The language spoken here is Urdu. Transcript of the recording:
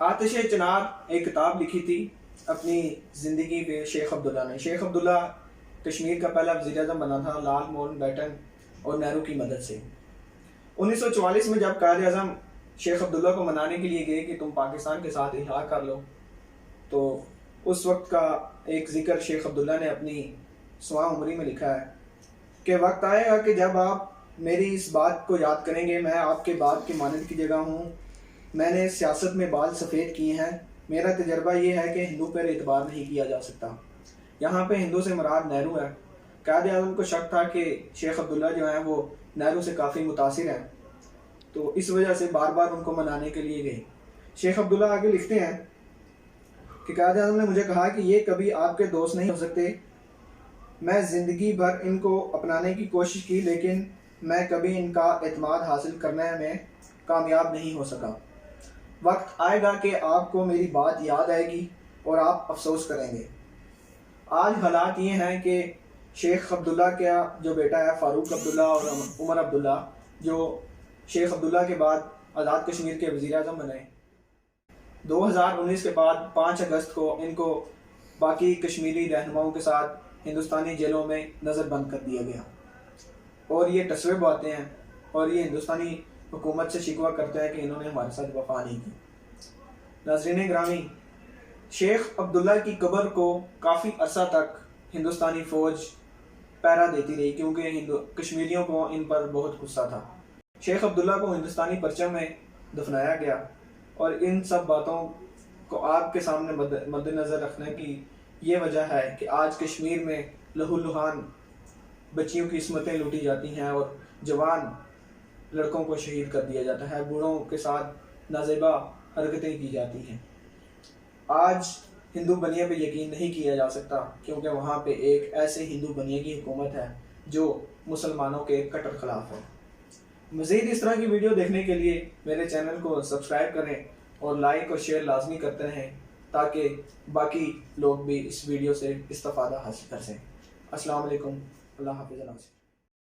آتش چنار ایک کتاب لکھی تھی اپنی زندگی پہ شیخ عبداللہ نے۔ شیخ عبداللہ کشمیر کا پہلا وزیر اعظم بنا تھا لال ماؤنٹ بیٹن اور نہرو کی مدد سے۔ 1944 میں جب قائد اعظم شیخ عبداللہ کو منانے کے لیے گئے کہ تم پاکستان کے ساتھ الحاق کر لو، تو اس وقت کا ایک ذکر شیخ عبداللہ نے اپنی سواں عمری میں لکھا ہے کہ وقت آئے گا کہ جب آپ میری اس بات کو یاد کریں گے، میں آپ کے بات کی مانند کی جگہ ہوں، میں نے سیاست میں بال سفید کیے ہیں، میرا تجربہ یہ ہے کہ ہندو پر اعتبار نہیں کیا جا سکتا۔ یہاں پہ ہندو سے مراد نہرو ہے۔ قائد اعظم کو شک تھا کہ شیخ عبداللہ جو ہیں وہ نہرو سے کافی متاثر ہیں، تو اس وجہ سے بار بار ان کو منانے کے لیے گئے۔ شیخ عبداللہ آگے لکھتے ہیں کہ قائد اعظم نے مجھے کہا کہ یہ کبھی آپ کے دوست نہیں ہو سکتے۔ میں زندگی بھر ان کو اپنانے کی کوشش کی، لیکن میں کبھی ان کا اعتماد حاصل کرنے میں کامیاب نہیں ہو سکا۔ وقت آئے گا کہ آپ کو میری بات یاد آئے گی اور آپ افسوس کریں گے۔ آج حالات یہ ہیں کہ شیخ عبداللہ کا جو بیٹا ہے فاروق عبداللہ اور عمر عبداللہ، جو شیخ عبداللہ کے بعد آزاد کشمیر کے وزیر اعظم بنے، 2019 کے بعد 5 اگست کو ان کو باقی کشمیری رہنماؤں کے ساتھ ہندوستانی جیلوں میں نظر بند کر دیا گیا، اور یہ تصویب باتیں ہیں اور یہ ہندوستانی حکومت سے شکوہ کرتے ہیں کہ انہوں نے ہمارے ساتھ وفا نہیں کی۔ ناظرین گرامی، شیخ عبداللہ کی قبر کو کافی عرصہ تک ہندوستانی فوج پہرا دیتی رہی، کیونکہ کشمیریوں کو ان پر بہت غصہ تھا۔ شیخ عبداللہ کو ہندوستانی پرچم میں دفنایا گیا، اور ان سب باتوں کو آپ کے سامنے مد نظر رکھنے کی یہ وجہ ہے کہ آج کشمیر میں لہو لہان بچیوں کی عصمتیں لوٹی جاتی ہیں اور جوان لڑکوں کو شہید کر دیا جاتا ہے، بوڑھوں کے ساتھ نازیبا حرکتیں کی جاتی ہیں۔ آج ہندو بنیے پہ یقین نہیں کیا جا سکتا، کیونکہ وہاں پہ ایک ایسے ہندو بنیے کی حکومت ہے جو مسلمانوں کے کٹر خلاف ہے۔ مزید اس طرح کی ویڈیو دیکھنے کے لیے میرے چینل کو سبسکرائب کریں اور لائک اور شیئر لازمی کرتے رہیں، تاکہ باقی لوگ بھی اس ویڈیو سے استفادہ حاصل کر سکیں۔ السلام علیکم، اللہ حافظ۔